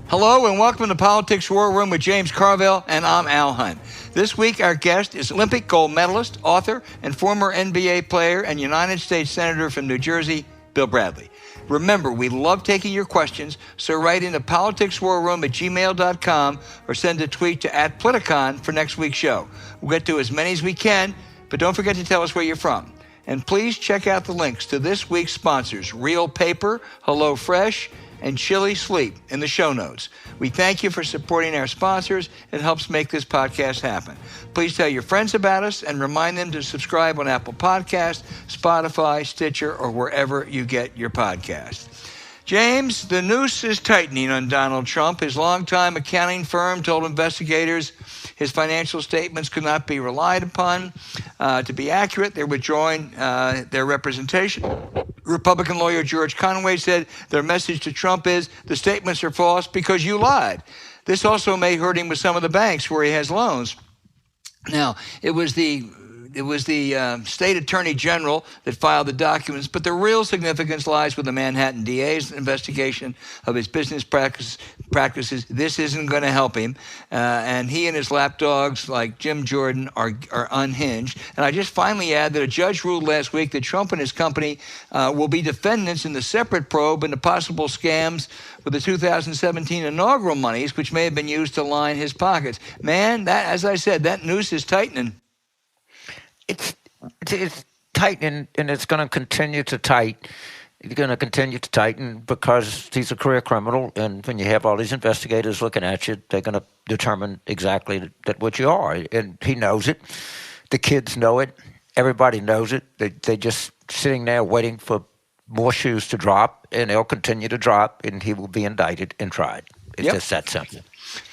Hello and welcome to Politics War Room with James Carville, and I'm Al Hunt. This week our guest is Olympic gold medalist, author, and former NBA player and United States Senator from New Jersey, Bill Bradley. Remember, we love taking your questions, so write into politicswarroom@gmail.com or send a tweet to @Politicon for next week's show. We'll get to as many as we can, but don't forget to tell us where you're from. And please check out the links to this week's sponsors, Real Paper, HelloFresh, and Chili Sleep in the show notes. We thank you for supporting our sponsors. It helps make this podcast happen. Please tell your friends about us and remind them to subscribe on Apple Podcasts, Spotify, Stitcher, or wherever you get your podcasts. James, the noose is tightening on Donald Trump. His longtime accounting firm told investigators his financial statements could not be relied upon to be accurate. They're withdrawing their representation. Republican lawyer George Conway said their message to Trump is the statements are false because you lied. This also may hurt him with some of the banks where he has loans. Now, it was the state attorney general that filed the documents, but the real significance lies with the Manhattan DA's investigation of his business practices. This isn't going to help him, and he and his lapdogs like Jim Jordan are unhinged. And I just finally add that a judge ruled last week that Trump and his company will be defendants in the separate probe into possible scams with the 2017 inaugural monies, which may have been used to line his pockets. Man, that, as I said, that noose is tightening. It's tightening, and it's going to continue to tighten. It's going to continue to tighten because he's a career criminal, and when you have all these investigators looking at you, they're going to determine exactly that what you are, and he knows it. The kids know it. Everybody knows it. They're just sitting there waiting for more shoes to drop, and they'll continue to drop, and he will be indicted and tried. It's just that simple.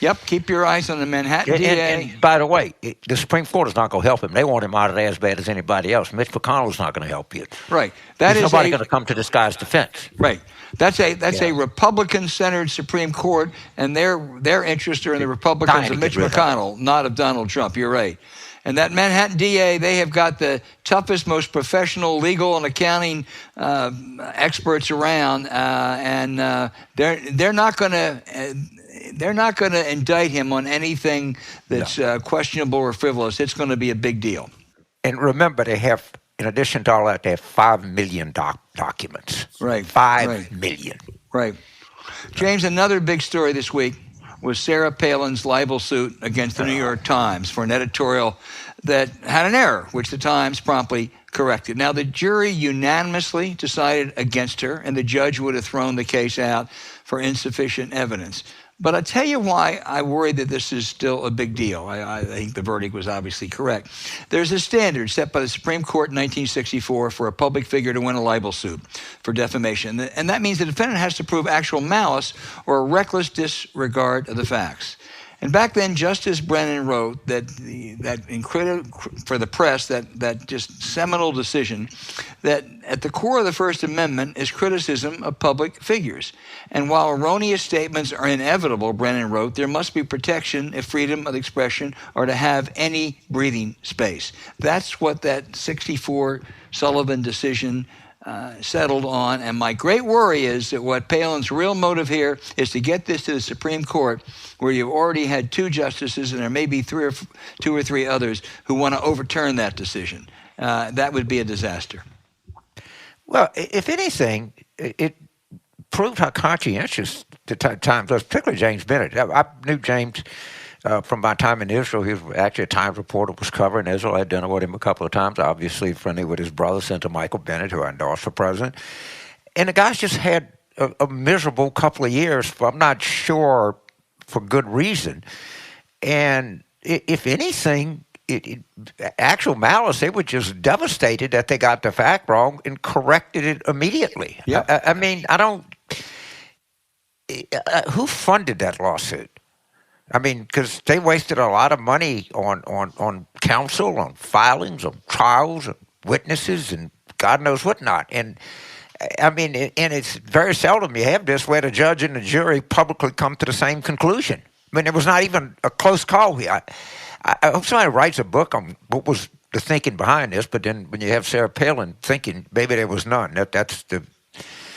Yep, keep your eyes on the Manhattan DA. And by the way, the Supreme Court is not going to help him. They want him out of there as bad as anybody else. Mitch McConnell's not going to help you. Right. There's nobody going to come to this guy's defense. Right. That's a Republican-centered Supreme Court, and their interests are in the Republicans of Mitch McConnell, not of Donald Trump. You're right. And that Manhattan DA, they have got the toughest, most professional legal and accounting experts around, and they're not going to. They're not going to indict him on anything that's questionable or frivolous. It's going to be a big deal. And remember, they have, in addition to all that, they have 5 million documents. Right. 5 million. Right. James, another big story this week was Sarah Palin's libel suit against the New York Times for an editorial that had an error, which the Times promptly corrected. Now, the jury unanimously decided against her, and the judge would have thrown the case out for insufficient evidence. But I'll tell you why I worry that this is still a big deal. I think the verdict was obviously correct. There's a standard set by the Supreme Court in 1964 for a public figure to win a libel suit for defamation. And that means the defendant has to prove actual malice or a reckless disregard of the facts. And back then, Justice Brennan wrote for the press, that just seminal decision, that at the core of the First Amendment is criticism of public figures. And while erroneous statements are inevitable, Brennan wrote, there must be protection if freedom of expression are to have any breathing space. That's what that 64 Sullivan decision settled on. And my great worry is that what Palin's real motive here is to get this to the Supreme Court, where you've already had 2 justices and there may be 2 or 3 others who want to overturn that decision. That would be a disaster. Well, if anything, it proved how conscientious the Times was, particularly James Bennett. I knew James from my time in Israel. He was actually a Times reporter, was covering Israel. I had dinner with him a couple of times, obviously friendly with his brother, Senator Michael Bennett, who I endorsed for president. And the guy's just had a miserable couple of years, I'm not sure for good reason. And if anything, actual malice, they were just devastated that they got the fact wrong and corrected it immediately. Yep. I mean, who funded that lawsuit? I mean, because they wasted a lot of money on counsel, on filings, on trials, on witnesses, and God knows what not. And I mean, and it's very seldom you have this where the judge and the jury publicly come to the same conclusion. I mean, it was not even a close call here. I hope somebody writes a book on what was the thinking behind this, but then when you have Sarah Palin thinking, maybe there was none. That's the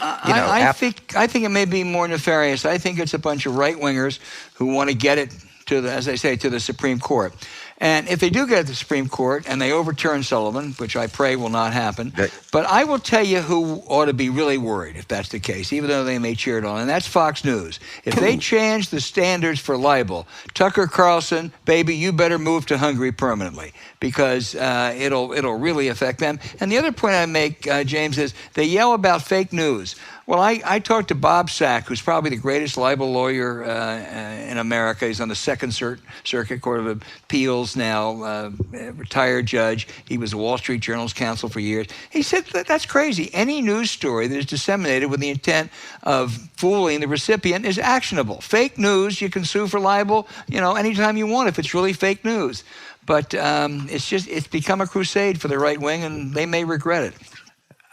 I think it may be more nefarious. I think it's a bunch of right wingers who want to get it to the, as I say, to the Supreme Court. And if they do get to the Supreme Court and they overturn Sullivan, which I pray will not happen, but I will tell you who ought to be really worried if that's the case, even though they may cheer it on, and that's Fox News. If they change the standards for libel, Tucker Carlson, baby, you better move to Hungary permanently, because it'll really affect them. And the other point I make, James, is they yell about fake news. Well, I talked to Bob Sack, who's probably the greatest libel lawyer in America. He's on the Second Circuit Court of Appeals now, retired judge. He was the Wall Street Journal's counsel for years. He said that's crazy. Any news story that is disseminated with the intent of fooling the recipient is actionable. Fake news, you can sue for libel, anytime you want if it's really fake news. But it's become a crusade for the right wing, and they may regret it.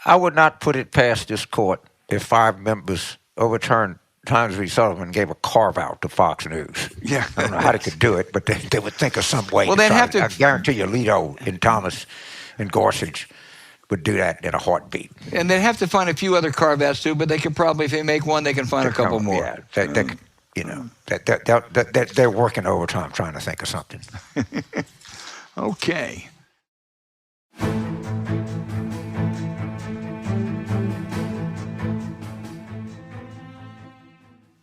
I would not put it past this court if 5 members overturned Times v. Sullivan and gave a carve-out to Fox News. Yeah. I don't know how they could do it, but they would think of some way. Well, they'd have to. I guarantee you Alito and Thomas and Gorsuch would do that in a heartbeat. And they'd have to find a few other carve-outs, too, but they could probably, if they make one, they can find a couple more. Yeah, they're working overtime trying to think of something. Okay.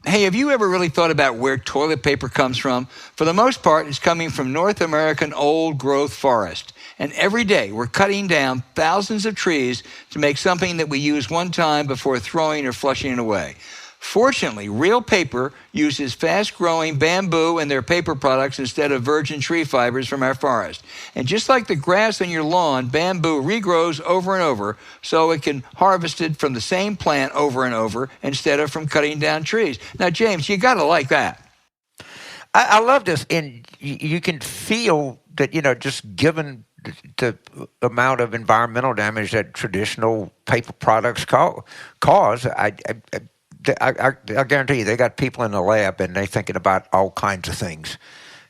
Hey, have you ever really thought about where toilet paper comes from? For the most part, it's coming from North American old-growth forest. And every day, we're cutting down thousands of trees to make something that we use one time before throwing or flushing it away. Fortunately, Real Paper uses fast-growing bamboo in their paper products instead of virgin tree fibers from our forest. And just like the grass on your lawn, bamboo regrows over and over, so it can harvest it from the same plant over and over instead of from cutting down trees. Now, James, you got to like that. I love this, and you can feel that, just given the amount of environmental damage that traditional paper products cause, I guarantee you they got people in the lab and they're thinking about all kinds of things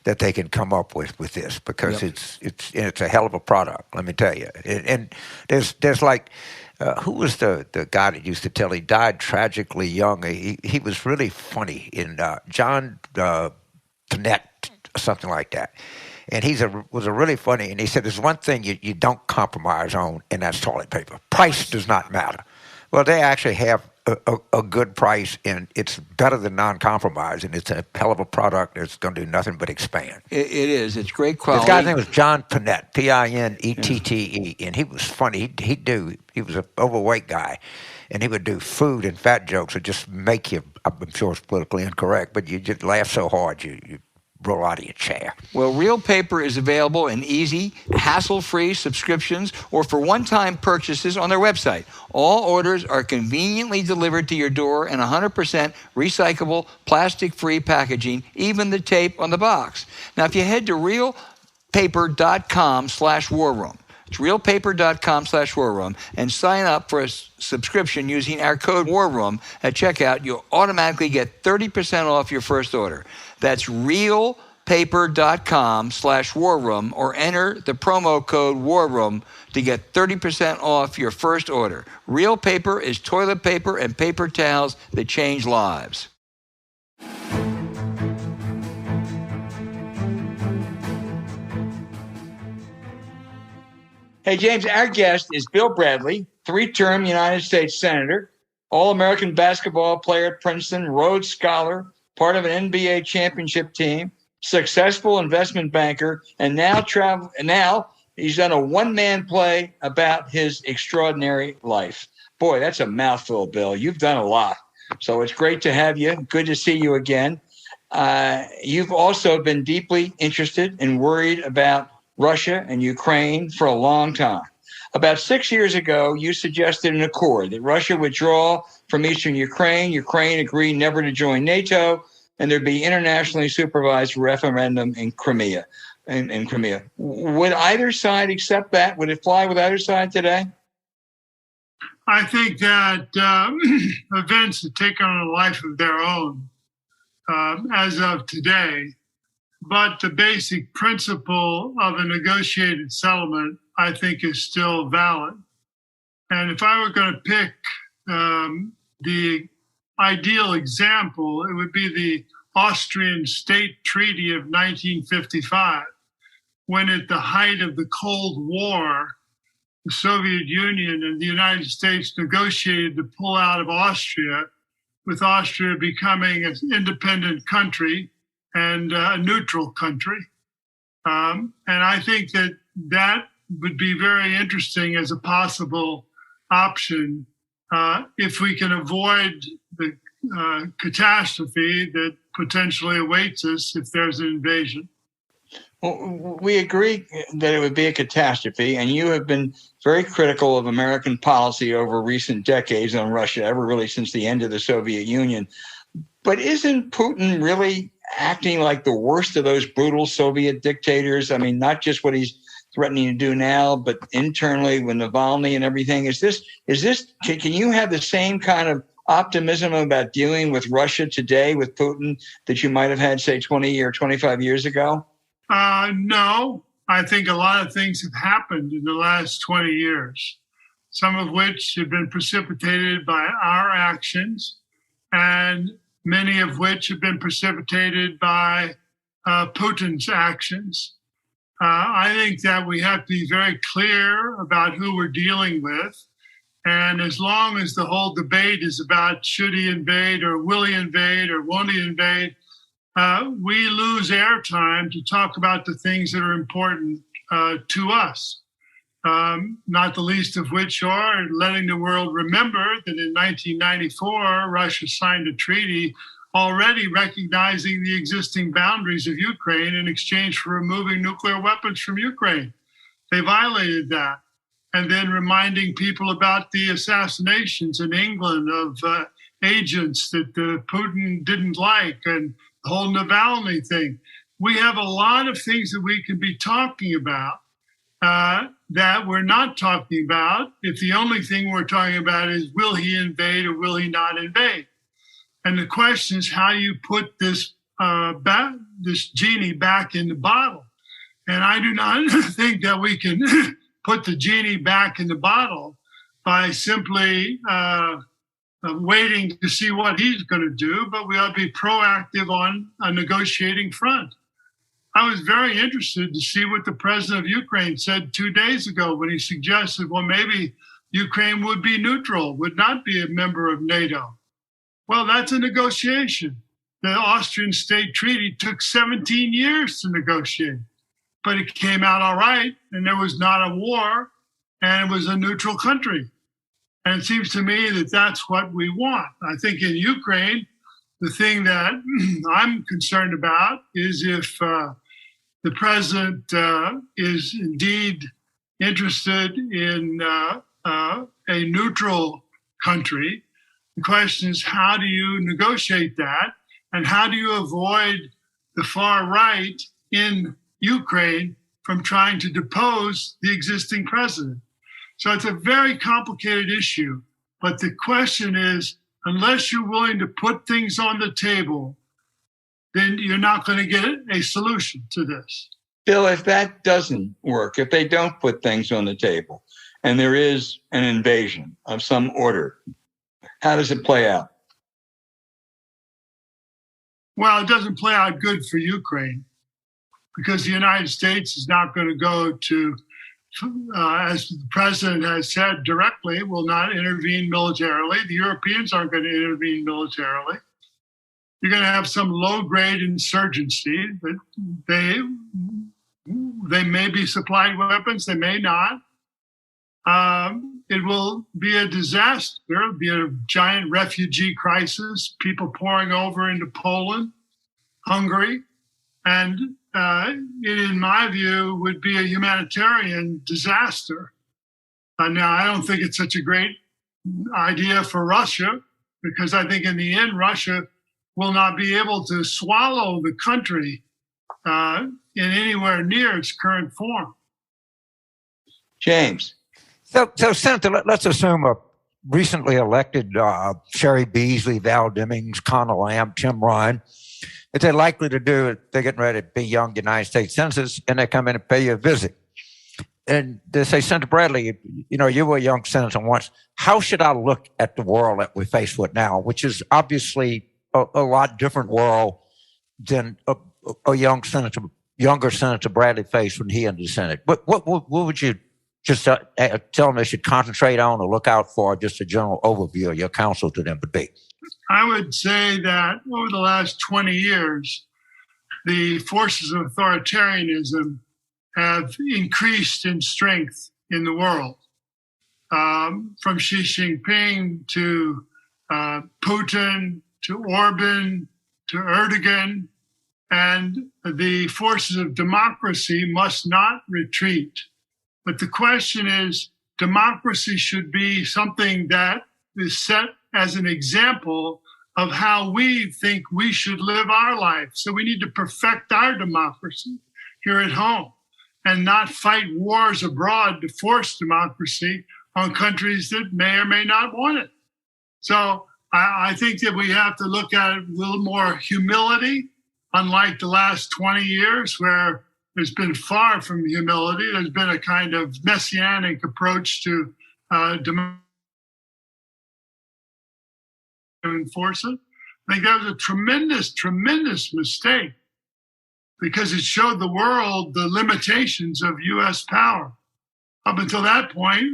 that they can come up with this, because it's a hell of a product, let me tell you. And there's like, who was the guy that used to tell? He died tragically young. He was really funny in John Tennant, something like that. And was a really funny, and he said there's one thing you don't compromise on, and that's toilet paper. Price does not matter. Well, they actually have a good price, and it's better than non-compromise, and it's a hell of a product that's going to do nothing but expand. It is. It's great quality. This guy's name was John Pinette, Pinette, and he was funny. He was an overweight guy, and he would do food and fat jokes that just make you, I'm sure it's politically incorrect, but you just laugh so hard you roll out of your chair. Well, Real Paper is available in easy, hassle-free subscriptions or for one-time purchases on their website. All orders are conveniently delivered to your door in 100% recyclable, plastic-free packaging, even the tape on the box. Now, if you head to realpaper.com/warroom, it's realpaper.com/warroom, and sign up for a subscription using our code WARROOM at checkout, you'll automatically get 30% off your first order. That's realpaper.com/warroom, or enter the promo code WARROOM to get 30% off your first order. Real Paper is toilet paper and paper towels that change lives. Hey, James, our guest is Bill Bradley, 3-term United States Senator, All-American basketball player at Princeton, Rhodes Scholar, part of an NBA championship team, successful investment banker, and now he's done a one-man play about his extraordinary life. Boy, that's a mouthful, Bill. You've done a lot. So it's great to have you. Good to see you again. You've also been deeply interested and worried about Russia and Ukraine for a long time. About 6 years ago, you suggested an accord that Russia withdraw from eastern Ukraine. Ukraine agreed never to join NATO, and there'd be internationally supervised referendum in Crimea. Would either side accept that? Would it fly with either side today? I think that events have taken on a life of their own as of today. But the basic principle of a negotiated settlement, I think, is still valid. And if I were going to pick the ideal example, it would be the Austrian State Treaty of 1955, when at the height of the Cold War, the Soviet Union and the United States negotiated to pull out of Austria, with Austria becoming an independent country and a neutral country. And I think that would be very interesting as a possible option if we can avoid the catastrophe that potentially awaits us if there's an invasion. Well, we agree that it would be a catastrophe, and you have been very critical of American policy over recent decades on Russia, ever really since the end of the Soviet Union. But isn't Putin really acting like the worst of those brutal Soviet dictators? I mean, not just what he's threatening to do now, but internally with Navalny and everything. Can you have the same kind of optimism about dealing with Russia today with Putin that you might have had, say, 20 or 25 years ago? No, I think a lot of things have happened in the last 20 years, some of which have been precipitated by our actions, and many of which have been precipitated by Putin's actions. I think that we have to be very clear about who we're dealing with. And as long as the whole debate is about should he invade or will he invade or won't he invade, we lose airtime to talk about the things that are important to us, not the least of which are letting the world remember that in 1994, Russia signed a treaty already recognizing the existing boundaries of Ukraine in exchange for removing nuclear weapons from Ukraine. They violated that. And then reminding people about the assassinations in England of agents that Putin didn't like, and the whole Navalny thing. We have a lot of things that we can be talking about that we're not talking about if the only thing we're talking about is will he invade or will he not invade? And the question is how you put this genie back in the bottle. And I do not think that we can put the genie back in the bottle by simply waiting to see what he's going to do, but we ought to be proactive on a negotiating front. I was very interested to see what the president of Ukraine said 2 days ago when he suggested, well, maybe Ukraine would be neutral, would not be a member of NATO. Well, that's a negotiation. The Austrian State Treaty took 17 years to negotiate, but it came out all right, and there was not a war, and it was a neutral country. And it seems to me that that's what we want. I think in Ukraine, the thing that I'm concerned about is if the president is indeed interested in a neutral country. The question is, how do you negotiate that? And how do you avoid the far right in Ukraine from trying to depose the existing president? So it's a very complicated issue. But the question is, unless you're willing to put things on the table, then you're not going to get a solution to this. Bill, if that doesn't work, if they don't put things on the table and there is an invasion of some order, how does it play out? Well, it doesn't play out good for Ukraine because the United States is not going to go to, as the president has said directly, will not intervene militarily. The Europeans aren't going to intervene militarily. You're going to have some low-grade insurgency that they may be supplying weapons, they may not. It will be a disaster. It'll be a giant refugee crisis, people pouring over into Poland, Hungary, and it, in my view, would be a humanitarian disaster. Now, I don't think it's such a great idea for Russia, because I think in the end, Russia will not be able to swallow the country in anywhere near its current form. James. So Senator, let's assume a recently elected Sherry Beasley, Val Demings, Connor Lamb, Tim Ryan, if they're likely to do it, they're getting ready to be young United States Census, and they come in and pay you a visit. and they say, Senator Bradley, you were a young senator once. How should I look at the world that we face with now, which is obviously a lot different world than a younger Senator Bradley faced when he entered the Senate? What would you just tell them they should concentrate on or look out for? Just a general overview of your counsel to them would be. I would say that over the last 20 years, the forces of authoritarianism have increased in strength in the world, from Xi Jinping to Putin to Orban to Erdogan, and the forces of democracy must not retreat. But the question is, democracy should be something that is set as an example of how we think we should live our life. So we need to perfect our democracy here at home and not fight wars abroad to force democracy on countries that may or may not want it. So I think that we have to look at it with a little more humility, unlike the last 20 years where there's been far from humility. There's been a kind of messianic approach to democracy. Enforce it. I think that was a tremendous mistake because it showed the world the limitations of U.S. power. Up until that point,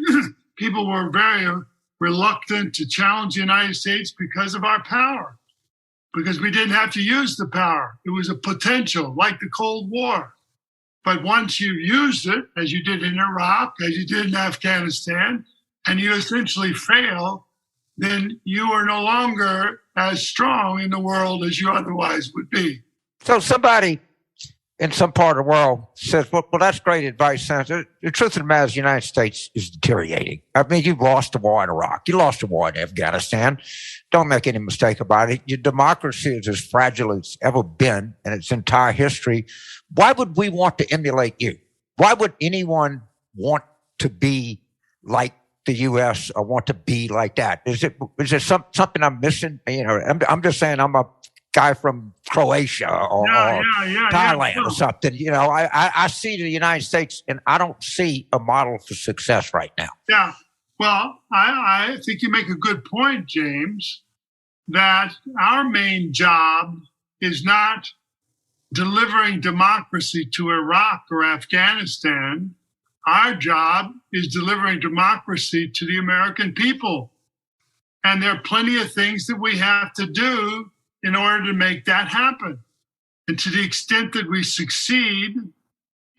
people were very reluctant to challenge the United States because of our power, because we didn't have to use the power. It was a potential, like the Cold War. But once you used it, as you did in Iraq, as you did in Afghanistan, and you essentially fail, then you are no longer as strong in the world as you otherwise would be. So somebody in some part of the world says, well, that's great advice, Senator. The truth of the matter is the United States is deteriorating. I mean, you've lost the war in Iraq. You lost the war in Afghanistan. Don't make any mistake about it. Your democracy is as fragile as it's ever been in its entire history. Why would we want to emulate you? Why would anyone want to be like the U.S. or want to be like that? Is there something I'm missing? I'm just saying I'm a guy from Croatia or Thailand or something. I see the United States and I don't see a model for success right now. Yeah. Well, I think you make a good point, James, that our main job is not delivering democracy to Iraq or Afghanistan. Our job is delivering democracy to the American people. And there are plenty of things that we have to do in order to make that happen. And to the extent that we succeed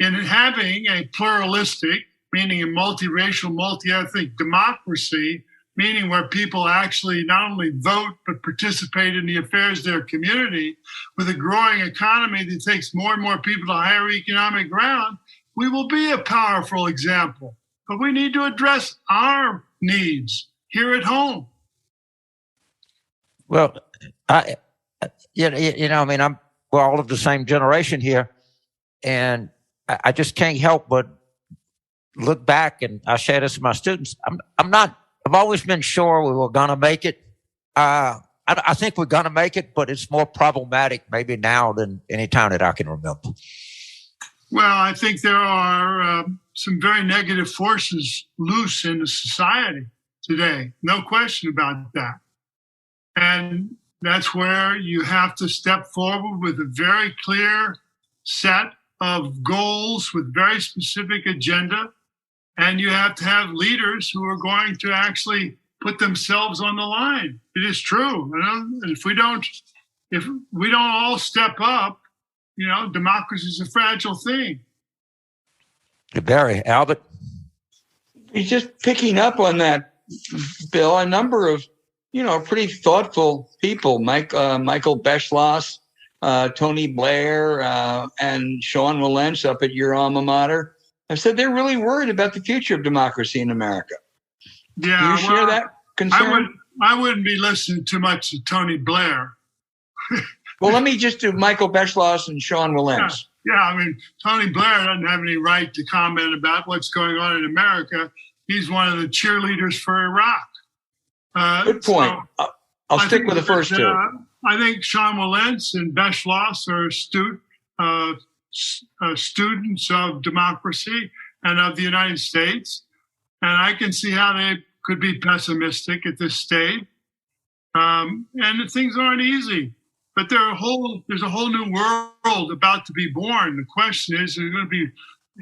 in having a pluralistic, meaning a multiracial, multi-ethnic democracy, meaning where people actually not only vote, but participate in the affairs of their community, with a growing economy that takes more and more people to higher economic ground, we will be a powerful example. But we need to address our needs here at home. Well, we're all of the same generation here, and I just can't help but look back, and I share this with my students. I've always been sure we were going to make it. I think we're going to make it, but it's more problematic maybe now than any time that I can remember. Well, I think there are some very negative forces loose in the society today. No question about that. And that's where you have to step forward with a very clear set of goals with very specific agenda. And you have to have leaders who are going to actually put themselves on the line. It is true. If we don't all step up, democracy is a fragile thing. Barry, Albert? He's just picking up on that, Bill. A number of, pretty thoughtful people, Michael Beschloss, Tony Blair, and Sean Wilentz up at your alma mater, have said they're really worried about the future of democracy in America. Yeah, do you share that concern? I wouldn't be listening too much to Tony Blair. Well, let me just do Michael Beschloss and Sean Wilentz. Yeah, Tony Blair doesn't have any right to comment about what's going on in America. He's one of the cheerleaders for Iraq. Good point. So I'll stick with the first two. I think Sean Wilentz and Beschloss are astute students of democracy, and of the United States. And I can see how they could be pessimistic at this stage. And things aren't easy. But there's a whole new world about to be born. The question is it going to be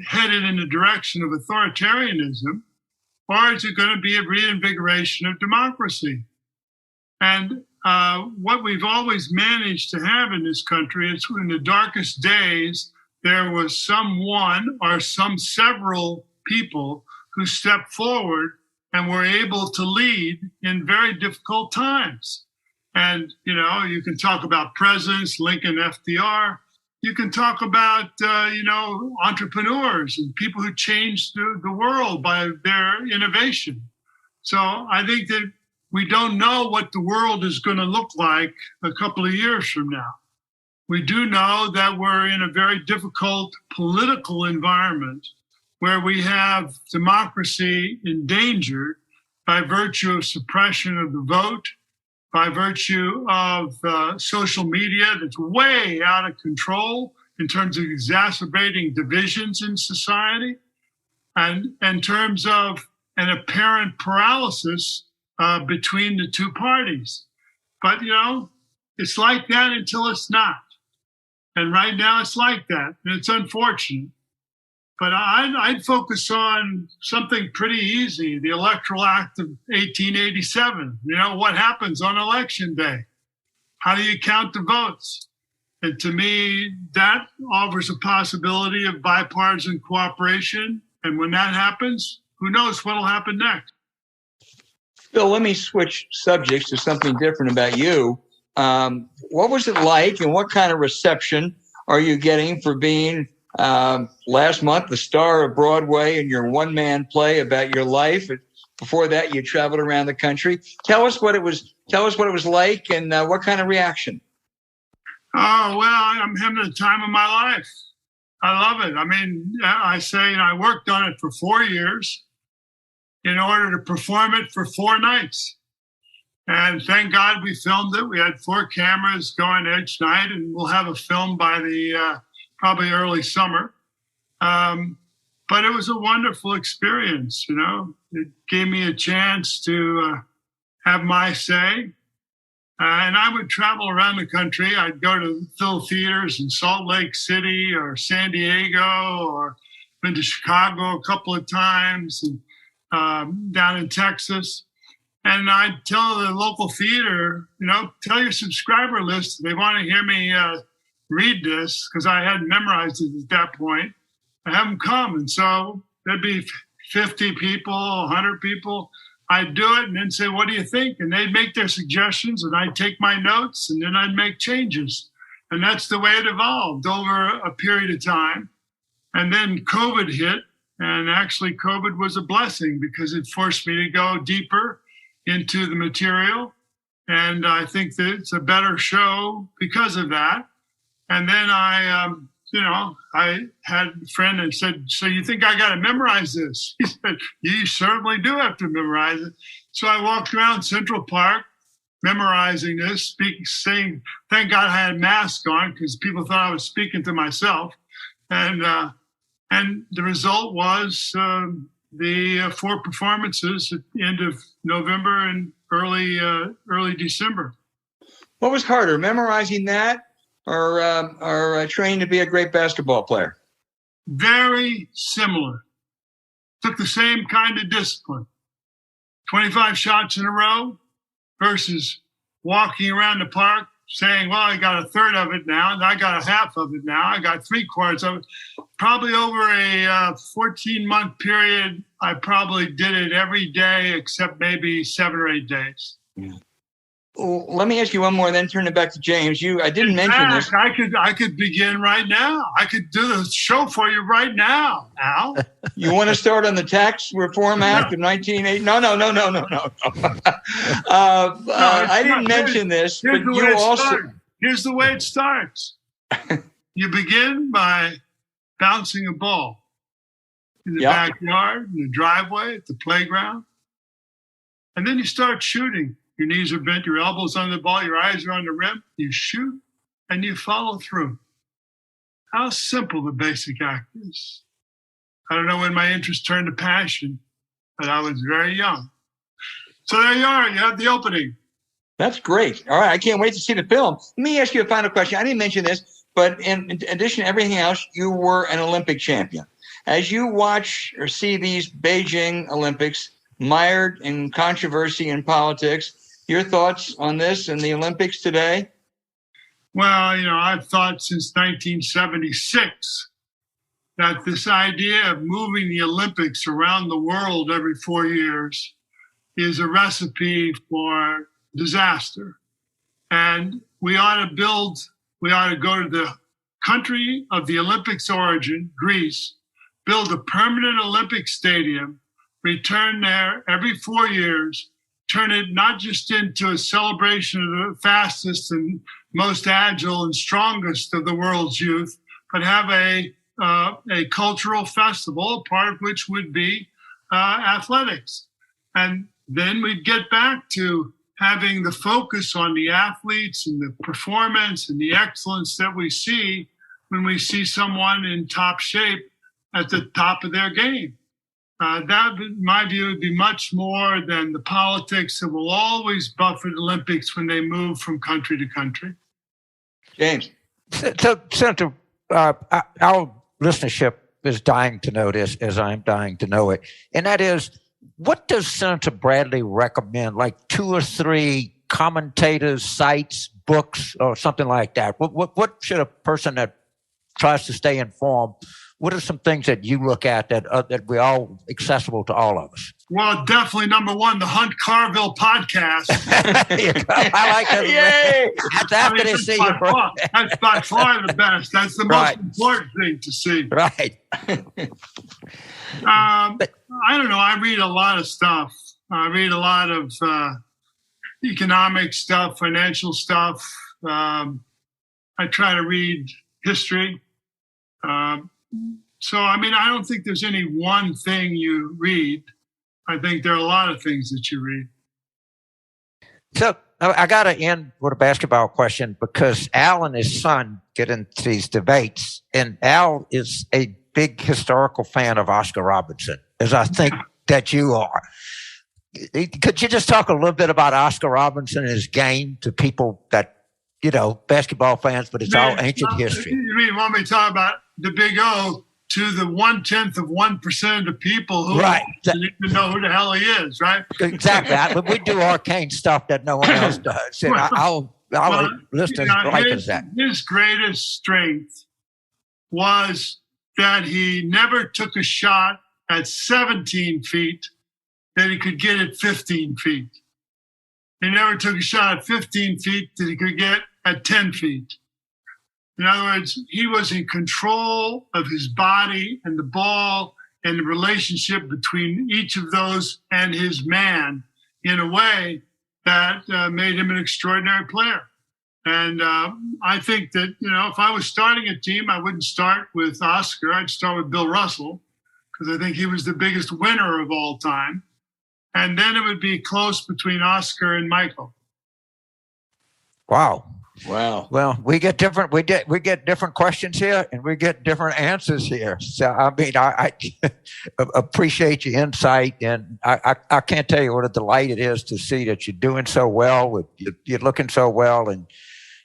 headed in the direction of authoritarianism, or is it going to be a reinvigoration of democracy? And what we've always managed to have in this country is in the darkest days, there was someone or some several people who stepped forward and were able to lead in very difficult times. And, you can talk about presidents, Lincoln, FDR. You can talk about, entrepreneurs and people who changed the world by their innovation. So I think that we don't know what the world is going to look like a couple of years from now. We do know that we're in a very difficult political environment where we have democracy endangered by virtue of suppression of the vote, by virtue of social media that's way out of control in terms of exacerbating divisions in society, and in terms of an apparent paralysis between the two parties. But, it's like that until it's not. And right now it's like that, and it's unfortunate. But I'd focus on something pretty easy, the Electoral Act of 1887. What happens on Election Day? How do you count the votes? And to me, that offers a possibility of bipartisan cooperation. And when that happens, who knows what will happen next? Bill, let me switch subjects to something different about you. What was it like, and what kind of reception are you getting for being last month the star of Broadway in your one-man play about your life? Before that, you traveled around the country. Tell us what it was like, and what kind of reaction. Oh, well, I'm having the time of my life. I love it. I mean, I say, I worked on it for 4 years in order to perform it for 4 nights. And thank God we filmed it. We had 4 cameras going each night, and we'll have a film by the probably early summer. But it was a wonderful experience, It gave me a chance to have my say. And I would travel around the country. I'd go to fill theaters in Salt Lake City or San Diego, or been to Chicago a couple of times, and down in Texas. And I'd tell the local theater, tell your subscriber list, they want to hear me read this, because I hadn't memorized it at that point. I have them come. And so there'd be 50 people, 100 people. I'd do it and then say, what do you think? And they'd make their suggestions, and I'd take my notes, and then I'd make changes. And that's the way it evolved over a period of time. And then COVID hit, and actually COVID was a blessing because it forced me to go deeper into the material. And I think that it's a better show because of that. And then I had a friend that said, so you think I got to memorize this? He said, you certainly do have to memorize it. So I walked around Central Park memorizing this, saying, thank God I had a mask on because people thought I was speaking to myself. And the result was the 4 performances at the end of November and early December. What was harder, memorizing that or training to be a great basketball player? Very similar. Took the same kind of discipline. 25 shots in a row versus walking around the park saying, well, I got a third of it now, and I got a half of it now, I got 3/4 of it. Probably over a 14-month period, I probably did it every day except maybe 7 or 8 days. Yeah. Well, let me ask you one more, and then turn it back to James. I didn't mention this. I could begin right now. I could do the show for you right now, Al. You want to start on the Tax Reform Act of 1980? No. I didn't mention this, but you also. Here's the way it starts. You begin by bouncing a ball in the backyard, in the driveway, at the playground, and then you start shooting. Your knees are bent, your elbows on the ball, your eyes are on the rim. You shoot and you follow through. How simple the basic act is. I don't know when my interest turned to passion, but I was very young. So there you are. You have the opening. That's great. All right. I can't wait to see the film. Let me ask you a final question. I didn't mention this, but in addition to everything else, you were an Olympic champion. As you watch or see these Beijing Olympics mired in controversy and politics, your thoughts on this and the Olympics today? Well, I've thought since 1976 that this idea of moving the Olympics around the world every 4 years is a recipe for disaster. And we ought to go to the country of the Olympics origin, Greece, build a permanent Olympic stadium, return there every 4 years, turn it not just into a celebration of the fastest and most agile and strongest of the world's youth, but have a cultural festival, part of which would be athletics. And then we'd get back to having the focus on the athletes and the performance and the excellence that we see when we see someone in top shape at the top of their game. That, in my view, would be much more than the politics that will always buffet Olympics when they move from country to country. James. So Senator, our listenership is dying to know this, as I'm dying to know it. And that is, what does Senator Bradley recommend? Like 2 or 3 commentators, sites, books, or something like that? What should a person that tries to stay informed, what are some things that you look at that we all accessible to all of us? Well, definitely number one, the Hunt Carville podcast. I like that. Yay! That's after they see you. That's by far the best. That's the most important thing to see. Right. I don't know. I read a lot of stuff. I read a lot of economic stuff, financial stuff. I try to read history. So, I don't think there's any one thing you read. I think there are a lot of things that you read. So I got to end with a basketball question because Al and his son get into these debates, and Al is a big historical fan of Oscar Robertson, as I think that you are. Could you just talk a little bit about Oscar Robertson and his game to people that, basketball fans, but it's all ancient history? You want me to talk about the Big O to the 1/10 of 1% of the people who don't even know who the hell he is, right? Exactly. We do arcane stuff that no one else does. And I'll listen like that. His greatest strength was that he never took a shot at 17 feet that he could get at 15 feet. He never took a shot at 15 feet that he could get at 10 feet. In other words, he was in control of his body and the ball and the relationship between each of those and his man in a way that made him an extraordinary player. And I think that, if I was starting a team, I wouldn't start with Oscar. I'd start with Bill Russell because I think he was the biggest winner of all time. And then it would be close between Oscar and Michael. Wow. Well, we get different questions here, and we get different answers here. So I appreciate your insight, and I can't tell you what a delight it is to see that you're doing so well. You're looking so well, and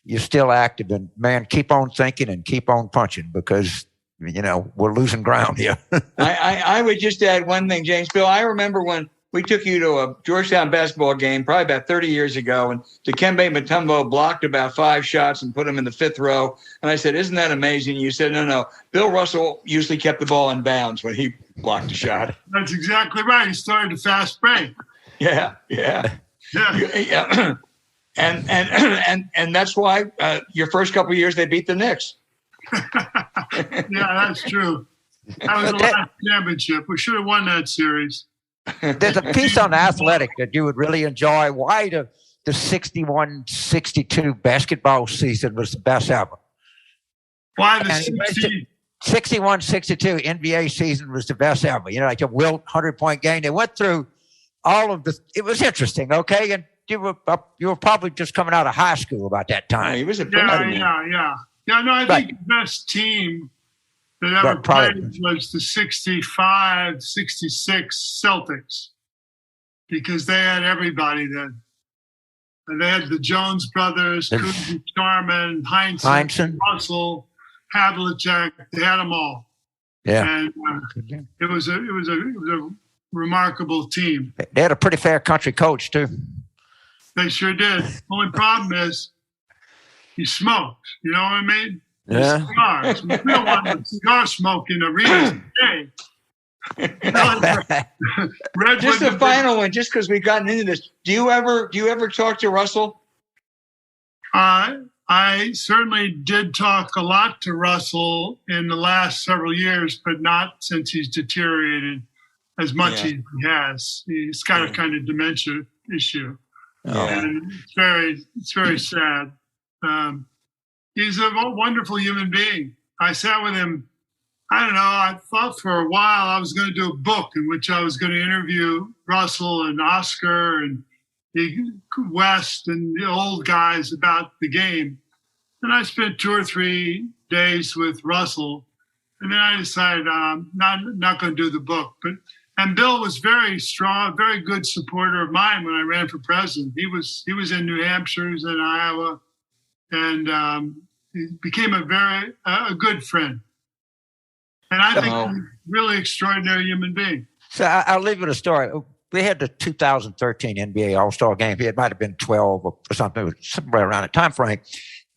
you're still active. And man, keep on thinking and keep on punching because we're losing ground here. I would just add one thing, James. Bill, I remember when we took you to a Georgetown basketball game probably about 30 years ago, and Dikembe Mutombo blocked about 5 shots and put him in the 5th row. And I said, "Isn't that amazing?" You said, No. Bill Russell usually kept the ball in bounds when he blocked a shot. That's exactly right. He started a fast break. Yeah. And that's why your first couple of years they beat the Knicks. Yeah, that's true. That was the last championship. We should have won that series. There's a piece on Athletic that you would really enjoy. Why the 61-62 basketball season was the best ever. Why the 61-62 NBA season was the best ever. Like a Wilt 100-point game. They went through all of the. It was interesting, okay? And you were probably just coming out of high school about that time. He was a Yeah. No, I think the best team that ever Probably. played was the 65, 66 Celtics, because they had everybody then. And they had the Jones brothers, Kuzma, Charman, Heinsohn, Russell, Havlicek. They had them all. Yeah. And it was a remarkable team. They had a pretty fair country coach, too. They sure did. Only problem is he smoked. You know what I mean? Yeah. Cigars. We don't want cigar smoke in arenas today. Just the final one, just because we've gotten into this. Do you ever talk to Russell? I certainly did talk a lot to Russell in the last several years, but not since he's deteriorated as much as he has. He's got a kind of dementia issue. And it's very sad. He's a wonderful human being. I sat with him. I don't know. I thought for a while I was going to do a book in which I was going to interview Russell and Oscar and West and the old guys about the game. And I spent 2 or 3 days with Russell, and then I decided I'm not going to do the book. And Bill was very strong, very good supporter of mine when I ran for president. He was in New Hampshire, he was in Iowa, and he became a good friend. And I think he's a really extraordinary human being. So I'll leave you a story. We had the 2013 NBA All-Star game. It might have been 12 or something. It was somewhere around that time frame.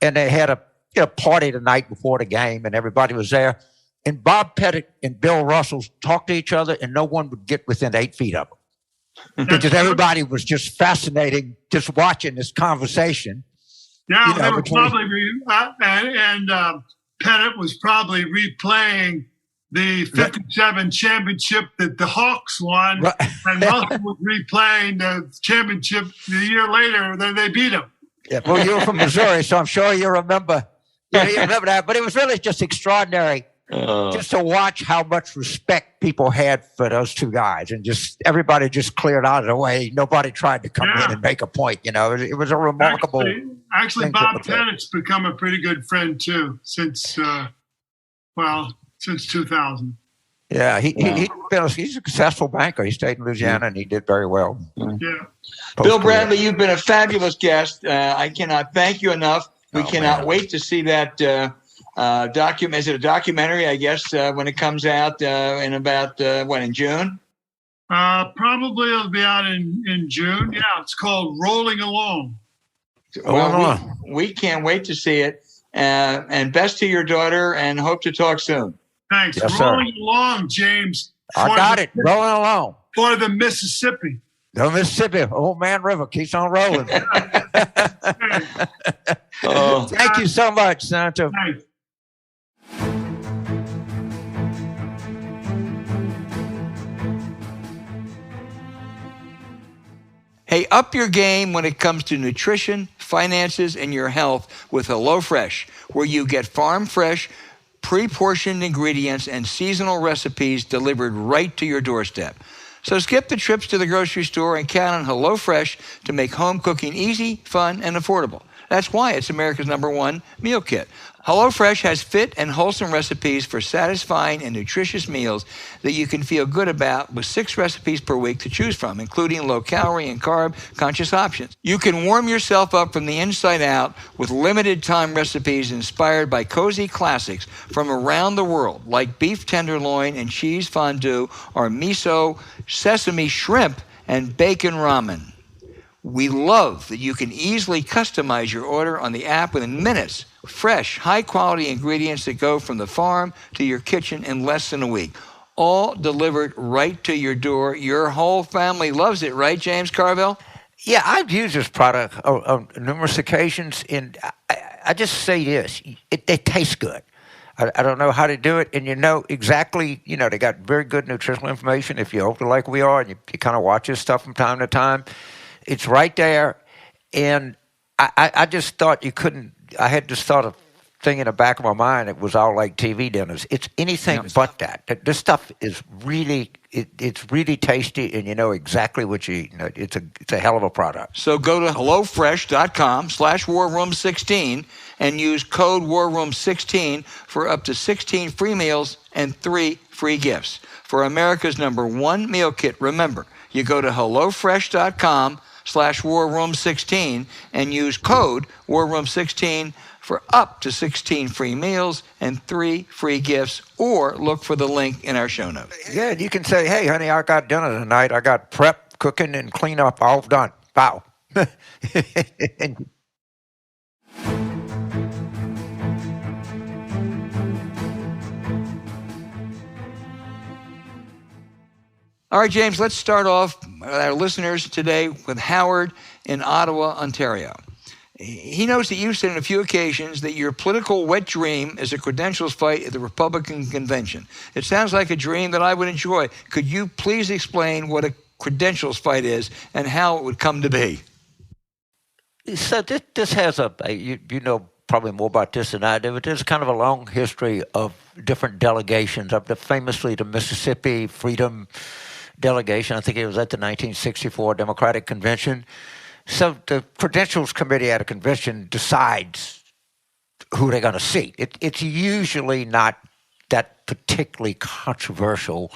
And they had a party the night before the game, and everybody was there. And Bob Pettit and Bill Russell talked to each other, and no one would get within 8 feet of them. Because everybody was just fascinating just watching this conversation. Yeah, they were probably Pettit was probably replaying the 57 championship that the Hawks won, and Russell was replaying the championship the year later that they beat them. Yeah, well, you're from Missouri, so I'm sure you remember. You remember that. But it was really just extraordinary just to watch how much respect people had for those two guys, and just everybody just cleared out of the way. Nobody tried to come in and make a point. You know, it was a remarkable. Actually, Bob Pettit's become a pretty good friend too since 2000. Yeah, he's a successful banker. He stayed in Louisiana and he did very well. Yeah. Bill Bradley, you've been a fabulous guest. I cannot thank you enough. We cannot wait to see that document. Is it a documentary, I guess, when it comes out in about, in June? Probably it'll be out in June. Yeah, it's called Rolling Along. Well, we can't wait to see it. And best to your daughter, and hope to talk soon. Thanks. Yes, Rolling along, James. I got it. Rolling along. For the Mississippi. The Mississippi, Old Man River keeps on rolling. Thank you so much, Senator. Thanks. Hey, up your game when it comes to nutrition, finances, and your health with HelloFresh, where you get farm fresh, pre-portioned ingredients and seasonal recipes delivered right to your doorstep. So skip the trips to the grocery store and count on HelloFresh to make home cooking easy, fun, and affordable. That's why it's America's #1 meal kit. HelloFresh has fit and wholesome recipes for satisfying and nutritious meals that you can feel good about, with 6 recipes per week to choose from, including low-calorie and carb-conscious options. You can warm yourself up from the inside out with limited-time recipes inspired by cozy classics from around the world, like beef tenderloin and cheese fondue, or miso, sesame shrimp, and bacon ramen. We love that you can easily customize your order on the app within minutes. Fresh, high-quality ingredients that go from the farm to your kitchen in less than a week. All delivered right to your door. Your whole family loves it, right, James Carville? Yeah, I've used this product on numerous occasions, and I just say this. It tastes good. I don't know how to do it, and you know exactly, they got very good nutritional information if you're older like we are, and you kind of watch this stuff from time to time. It's right there, and I just thought you couldn't. I had this thought of thing in the back of my mind. It was all like TV dinners. It's anything but that. This stuff is really, it's really tasty, and you know exactly what you eat. It's a hell of a product. So go to HelloFresh.com/WarRoom16 and use code WARROOM16 for up to 16 free meals and 3 free gifts. For America's #1 meal kit, remember, you go to HelloFresh.com/WarRoom16 and use code WarRoom16 for up to 16 free meals and 3 free gifts, or look for the link in our show notes. Yeah, you can say, hey, honey, I got dinner tonight. I got prep, cooking, and cleanup all done. Wow. All right, James, let's start off with our listeners today with Howard in Ottawa, Ontario. He knows that you've said on a few occasions that your political wet dream is a credentials fight at the Republican convention. It sounds like a dream that I would enjoy. Could you please explain what a credentials fight is and how it would come to be? So this has you know probably more about this than I do, but there's kind of a long history of different delegations. Famously, the Mississippi Freedom Delegation, I think it was at the 1964 Democratic Convention. So the Credentials Committee at a convention decides who they're going to seat. It's usually not that particularly controversial,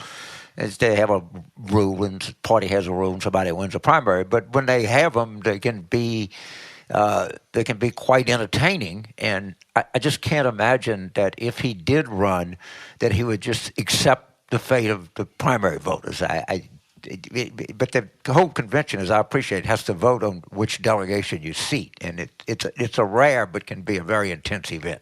as they have a rule and the party has a rule and somebody wins a primary. But when they have them, they can be quite entertaining. And I just can't imagine that if he did run, that he would just accept the fate of the primary voters. But the whole convention, as I appreciate, has to vote on which delegation you seat, and it's a rare but can be a very intense event.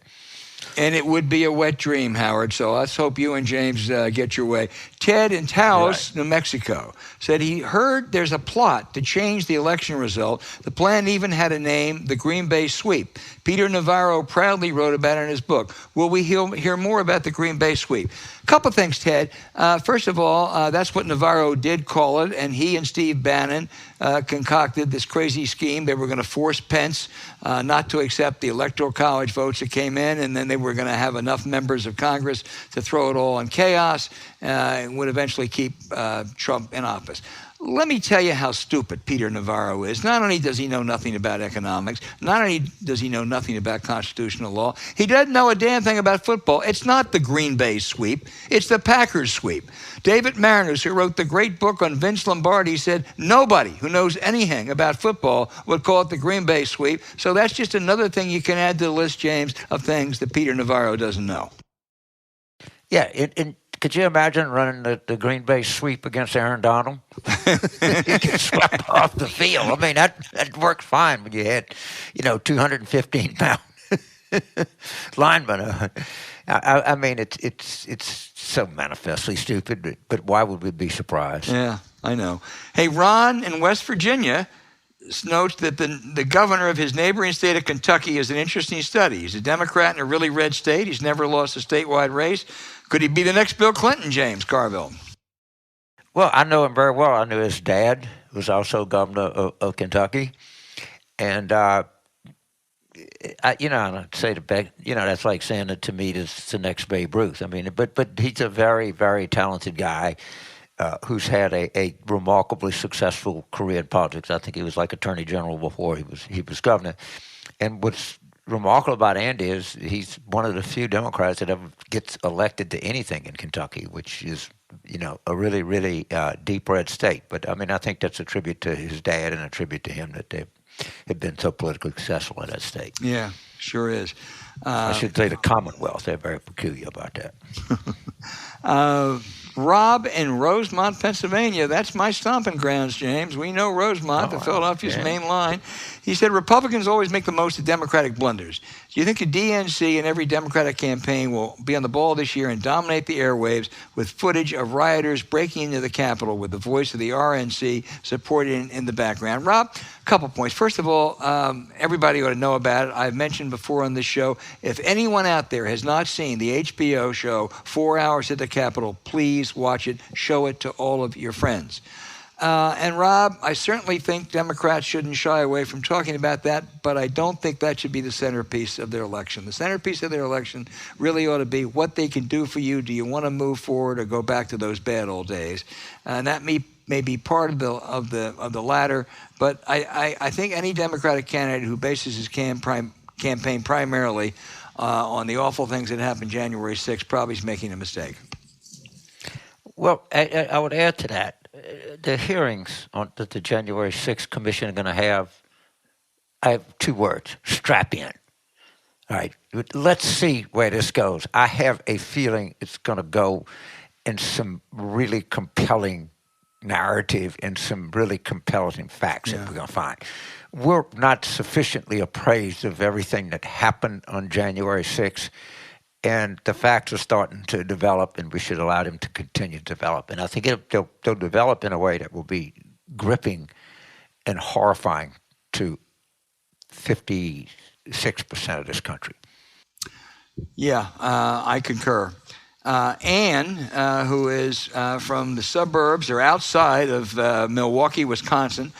And it would be a wet dream, Howard, so let's hope you and James get your way. Ted in Taos, New Mexico, said he heard there's a plot to change the election result. The plan even had a name, the Green Bay Sweep. Peter Navarro proudly wrote about it in his book. Will we hear more about the Green Bay Sweep? A couple things, Ted. First of all, that's what Navarro did call it, and he and Steve Bannon concocted this crazy scheme. They were going to force Pence not to accept the Electoral College votes that came in, and then they were going to have enough members of Congress to throw it all in chaos and would eventually keep Trump in office. Let me tell you how stupid Peter Navarro is. Not only does he know nothing about economics, not only does he know nothing about constitutional law, he doesn't know a damn thing about football. It's not the Green Bay Sweep. It's the Packers Sweep. David Mariners, who wrote the great book on Vince Lombardi, said nobody who knows anything about football would call it the Green Bay Sweep. So that's just another thing you can add to the list, James, of things that Peter Navarro doesn't know. Yeah, could you imagine running the Green Bay Sweep against Aaron Donald? You get swept off the field. I mean, that worked fine when you had, 215-pound linemen. I mean, it's so manifestly stupid, but why would we be surprised? Yeah, I know. Hey, Ron in West Virginia notes that the governor of his neighboring state of Kentucky is an interesting study. He's a Democrat in a really red state. He's never lost a statewide race. Could he be the next Bill Clinton, James Carville? Well, I know him very well. I knew his dad was also governor of Kentucky. And, I'd say that's like saying that to me it's the next Babe Ruth. I mean, but he's a very, very talented guy who's had a remarkably successful career in politics. I think he was like Attorney General before he was governor. And what's remarkable about Andy is he's one of the few Democrats that ever gets elected to anything in Kentucky, which is, a really, really deep red state. But, I mean, I think that's a tribute to his dad and a tribute to him that they have been so politically successful in that state. Yeah, sure is. I should say the Commonwealth. They're very peculiar about that. Rob in Rosemont, Pennsylvania. That's my stomping grounds, James. We know Rosemont, the Philadelphia's main line. He said Republicans always make the most of Democratic blunders. Do you think the DNC and every Democratic campaign will be on the ball this year and dominate the airwaves with footage of rioters breaking into the Capitol with the voice of the RNC supported in the background? Rob, a couple points. First of all, everybody ought to know about it. I've mentioned before on this show, if anyone out there has not seen the HBO show 4 Hours at the Capitol, please watch it. Show it to all of your friends. And Rob, I certainly think Democrats shouldn't shy away from talking about that, but I don't think that should be the centerpiece of their election. The centerpiece of their election really ought to be what they can do for you. Do you want to move forward or go back to those bad old days? And that may be part of the latter, but I think any Democratic candidate who bases his campaign campaign primarily on the awful things that happened January 6th, probably is making a mistake. Well, I would add to that, the hearings that the January 6th Commission are going to have, I have two words: strap in. All right, let's see where this goes. I have a feeling it's going to go in some really compelling narrative and some really compelling facts that we're going to find. We're not sufficiently appraised of everything that happened on January 6th, and the facts are starting to develop, and we should allow them to continue to develop. And I think they'll develop in a way that will be gripping and horrifying to 56% of this country. Yeah, I concur. Ann, who is from the suburbs or outside of Milwaukee, Wisconsin,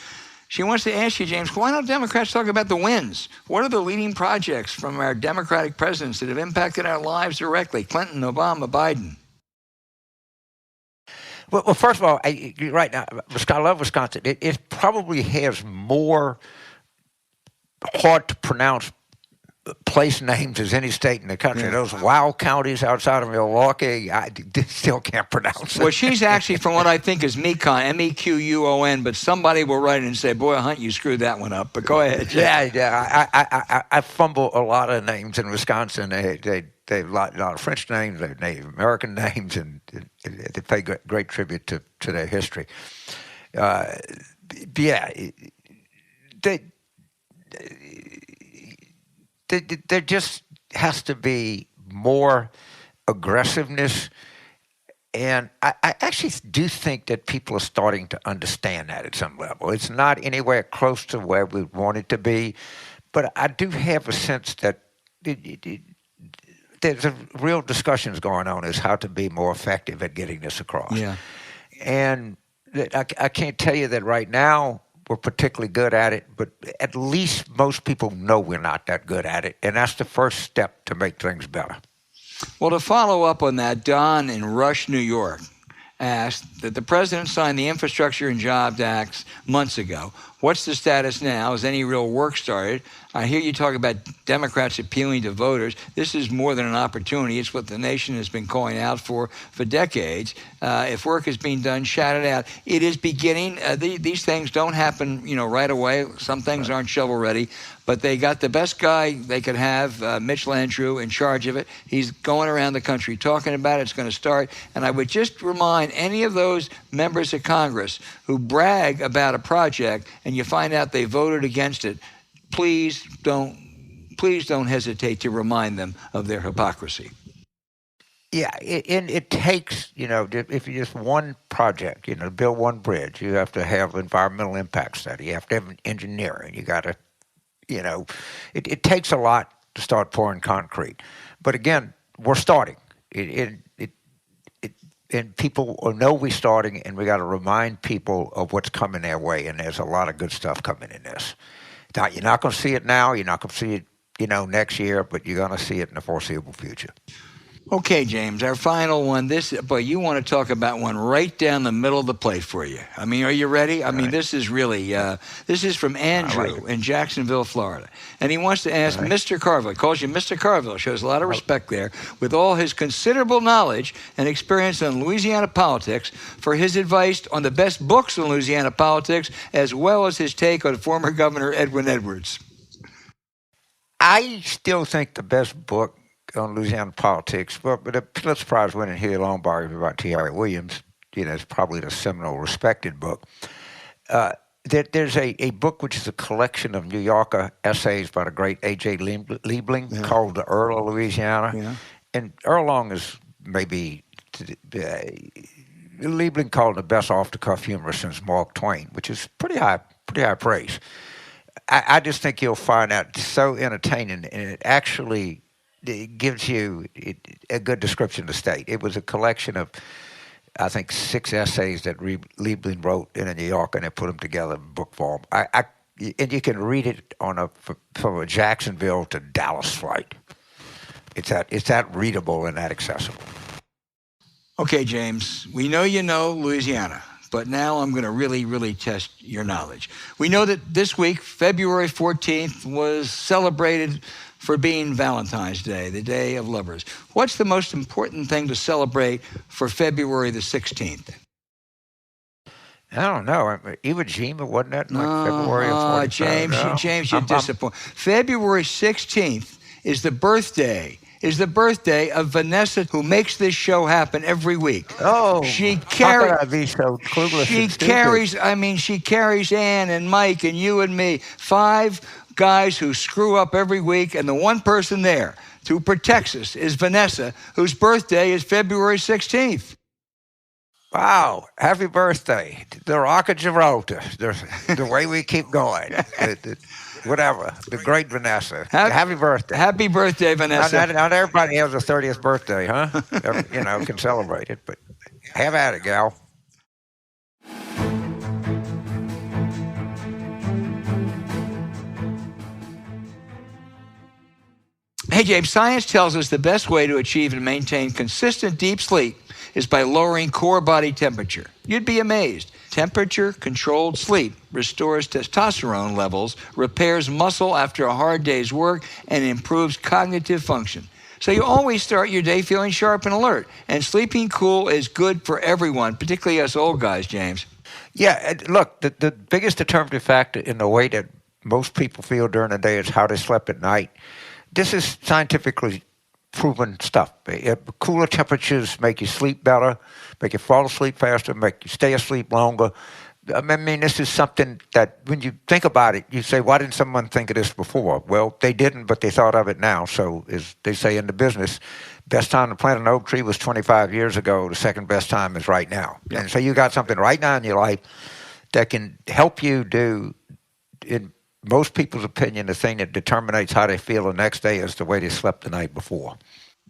she wants to ask you, James, why don't Democrats talk about the wins? What are the leading projects from our Democratic presidents that have impacted our lives directly? Clinton, Obama, Biden. Well, first of all, right now, I love Wisconsin. It probably has more hard to pronounce place names as any state in the country. Yeah. Those wild counties outside of Milwaukee, I still can't pronounce it. Well, she's actually from what I think is Mekon, M-E-Q-U-O-N, but somebody will write it and say, boy, Hunt, you screwed that one up. But go ahead. Yeah. I fumble a lot of names in Wisconsin. They have a lot of French names, they have Native American names, and they pay great tribute to their history. There just has to be more aggressiveness, and I actually do think that people are starting to understand that at some level. It's not anywhere close to where we want it to be, but I do have a sense that there's a real discussions going on as how to be more effective at getting this across. Yeah. And I can't tell you that right now we're particularly good at it, but at least most people know we're not that good at it, and that's the first step to make things better. Well, to follow up on that, Don in Rush, New York, asked that the president signed the Infrastructure and Jobs Act months ago. What's the status now? Has any real work started? I hear you talk about Democrats appealing to voters. This is more than an opportunity. It's what the nation has been calling out for decades. If work is being done, shout it out. It is beginning. These things don't happen, right away. Some things aren't shovel ready. But they got the best guy they could have, Mitch Landrieu, in charge of it. He's going around the country talking about it. It's going to start. And I would just remind any of those members of Congress who brag about a project and you find out they voted against it, please don't hesitate to remind them of their hypocrisy. Yeah, it takes, if you just one project, build one bridge, you have to have environmental impact study. You have to have engineering. You got to, it takes a lot to start pouring concrete. But again, we're starting. And people know we're starting, and we got to remind people of what's coming their way. And there's a lot of good stuff coming in this. Now, you're not going to see it now. You're not going to see it, next year, but you're going to see it in the foreseeable future. Okay, James, our final one. You want to talk about one right down the middle of the plate for you. I mean, are you ready? This is really, this is from Andrew in Jacksonville, Florida. And he wants to ask Mr. Carville. He calls you Mr. Carville, shows a lot of respect there, with all his considerable knowledge and experience in Louisiana politics, for his advice on the best books on Louisiana politics, as well as his take on former Governor Edwin Edwards. I still think the best book on Louisiana politics, but the Pulitzer Prize winning Huey Long biography about T.R. Williams, is probably the seminal respected book. There's a book which is a collection of New Yorker essays by the great A.J. Liebling called The Earl of Louisiana. Yeah. And Earl Long is maybe, Liebling called the best off-the-cuff humorist since Mark Twain, which is pretty high praise. I just think you'll find that so entertaining, and it actually gives you a good description of the state. It was a collection of, I think, 6 essays that Liebling wrote in a New Yorker, and they put them together in book form. And you can read it from a Jacksonville to Dallas flight. It's that readable and that accessible. Okay, James, we know you know Louisiana. but now I'm going to really, really test your knowledge. We know that this week, February 14th, was celebrated for being Valentine's Day, the Day of Lovers. What's the most important thing to celebrate for February the 16th? I don't know. Iwo Jima, wasn't that in February of 45? James, you're disappointed. February 16th is the birthday of Vanessa, who makes this show happen every week. Oh, she how could I be so clueless and stupid? She carries Ann and Mike and you and me, 5 guys who screw up every week, and the one person there who protects us is Vanessa, whose birthday is February 16th. Wow, happy birthday. The Rock of Gibraltar, the way we keep going. Whatever, the great Vanessa. Happy birthday. Happy birthday, Vanessa. Not everybody has a 30th birthday, huh? Can celebrate it, but have at it, gal. Hey, James, science tells us the best way to achieve and maintain consistent deep sleep is by lowering core body temperature. You'd be amazed. Temperature-controlled sleep restores testosterone levels, repairs muscle after a hard day's work, and improves cognitive function. So you always start your day feeling sharp and alert. And sleeping cool is good for everyone, particularly us old guys, James. Yeah, look, the biggest determinative factor in the way that most people feel during the day is how they slept at night. This is scientifically proven stuff. Cooler temperatures make you sleep better, make you fall asleep faster, make you stay asleep longer. I mean, this is something that when you think about it, you say, why didn't someone think of this before? Well, they didn't, but they thought of it now. So as they say in the business, best time to plant an oak tree was 25 years ago. The second best time is right now. Yep. And so you got something right now in your life that can help you do, in most people's opinion, the thing that determines how they feel the next day is the way they slept the night before.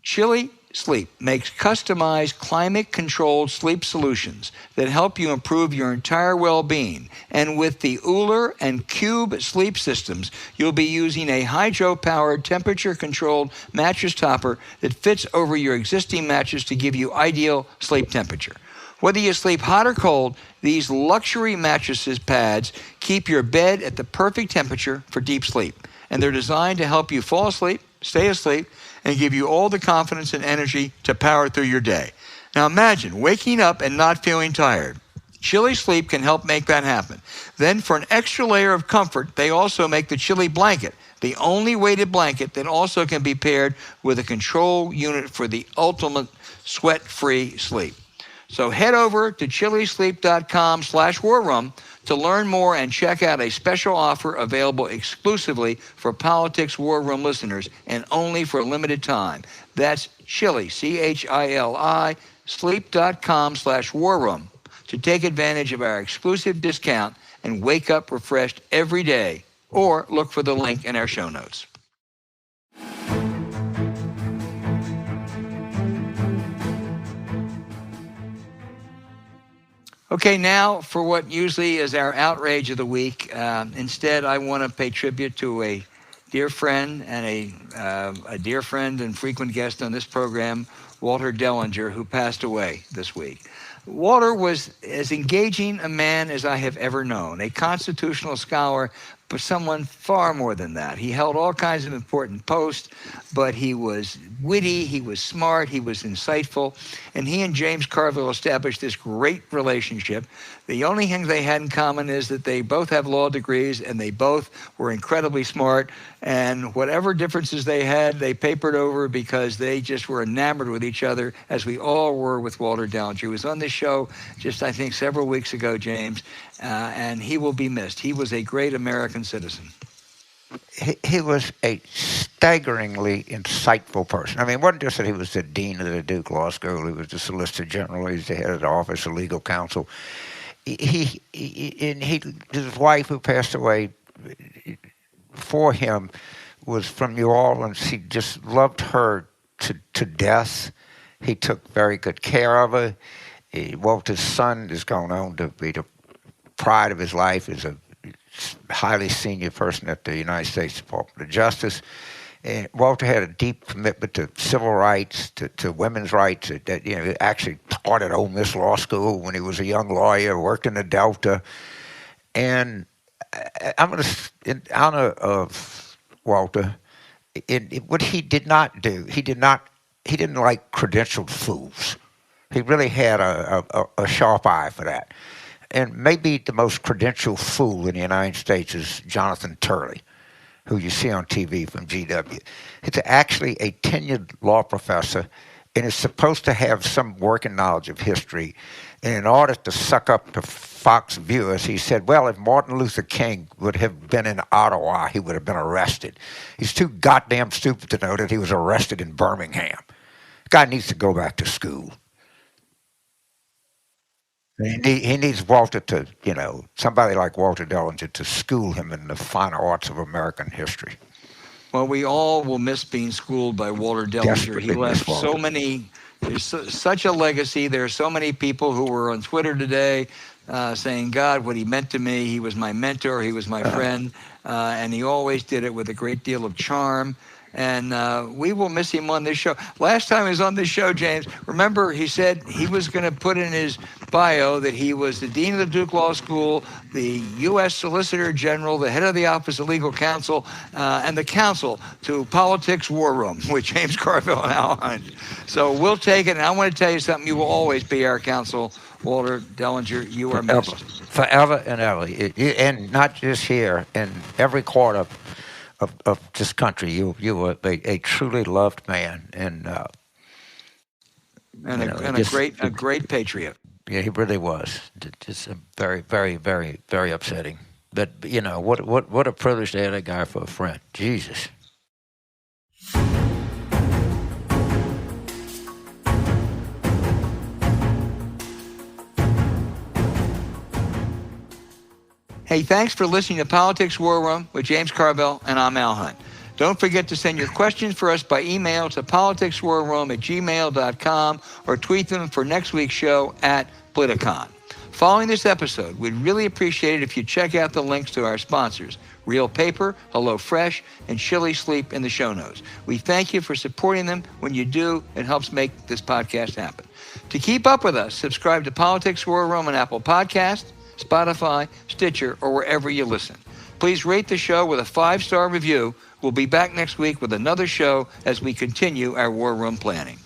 Chili Sleep makes customized climate-controlled sleep solutions that help you improve your entire well-being. And with the Uller and Cube sleep systems, you'll be using a hydro-powered, temperature-controlled mattress topper that fits over your existing mattress to give you ideal sleep temperature. Whether you sleep hot or cold, these luxury mattresses pads keep your bed at the perfect temperature for deep sleep. And they're designed to help you fall asleep, stay asleep, and give you all the confidence and energy to power through your day. Now imagine waking up and not feeling tired. Chili Sleep can help make that happen. Then for an extra layer of comfort, they also make the Chili Blanket, the only weighted blanket that also can be paired with a control unit for the ultimate sweat-free sleep. So head over to chilisleep.com/warroom to learn more and check out a special offer available exclusively for Politics War Room listeners and only for a limited time. That's Chili, C-H-I-L-I, sleep.com/warroom to take advantage of our exclusive discount and wake up refreshed every day, or look for the link in our show notes. Okay, now for what usually is our outrage of the week. Instead, I want to pay tribute to a dear friend and a dear friend and frequent guest on this program, Walter Dellinger, who passed away this week. Walter was as engaging a man as I have ever known, a constitutional scholar, but someone far more than that. He held all kinds of important posts, but he was witty, he was smart, he was insightful, and he and James Carville established this great relationship. The only thing they had in common is that they both have law degrees and they both were incredibly smart, and whatever differences they had, they papered over because they just were enamored with each other, as we all were with Walter Dellinger. He was on this show just, I think, several weeks ago, James, and he will be missed. He was a great American citizen. He was a staggeringly insightful person. I mean, it wasn't just that he was the dean of the Duke Law School. He was the Solicitor General. He was the head of the Office of Legal Counsel. His wife, who passed away for him, was from New Orleans. He just loved her to death. He took very good care of her. Walter's son is going on to be the pride of his life, is a highly senior person at the United States Department of Justice. And Walter had a deep commitment to civil rights, to women's rights. That actually taught at Ole Miss Law School when he was a young lawyer, worked in the Delta. And I'm going to, in honor of Walter, what he did not do, he didn't like credentialed fools. He really had a sharp eye for that. And maybe the most credentialed fool in the United States is Jonathan Turley, who you see on TV from GW. He's actually a tenured law professor and is supposed to have some working knowledge of history. And in order to suck up to Fox viewers, he said, well, if Martin Luther King would have been in Ottawa, he would have been arrested. He's too goddamn stupid to know that he was arrested in Birmingham. The guy needs to go back to school. He needs Walter to, somebody like Walter Dellinger to school him in the fine arts of American history. Well, we all will miss being schooled by Walter Dellinger. He left so many, there's such a legacy. There are so many people who were on Twitter today saying, God, what he meant to me. He was my mentor. He was my friend. And he always did it with a great deal of charm. And we will miss him on this show. Last time he was on this show, James, remember he said he was going to put in his bio that he was the dean of the Duke Law School, the U.S. Solicitor General, the head of the Office of Legal Counsel, and the counsel to Politics War Room with James Carville and Al Hunt. So we'll take it. And I want to tell you something. You will always be our counsel, Walter Dellinger. You are missed. Forever and ever. And not just here, in every corner of this country, you were a truly loved man, and a great patriot. Yeah, he really was. Just very, very, very, very upsetting. But what a privilege to have that guy for a friend. Jesus. Hey, thanks for listening to Politics War Room with James Carville, and I'm Al Hunt. Don't forget to send your questions for us by email to politicswarroom@gmail.com or tweet them for next week's show at Politicon. Following this episode, we'd really appreciate it if you check out the links to our sponsors, Real Paper, Hello Fresh, and Chili Sleep in the show notes. We thank you for supporting them. When you do, it helps make this podcast happen. To keep up with us, subscribe to Politics War Room on Apple Podcasts, Spotify, Stitcher, or wherever you listen. Please rate the show with a 5-star review. We'll be back next week with another show as we continue our War Room planning.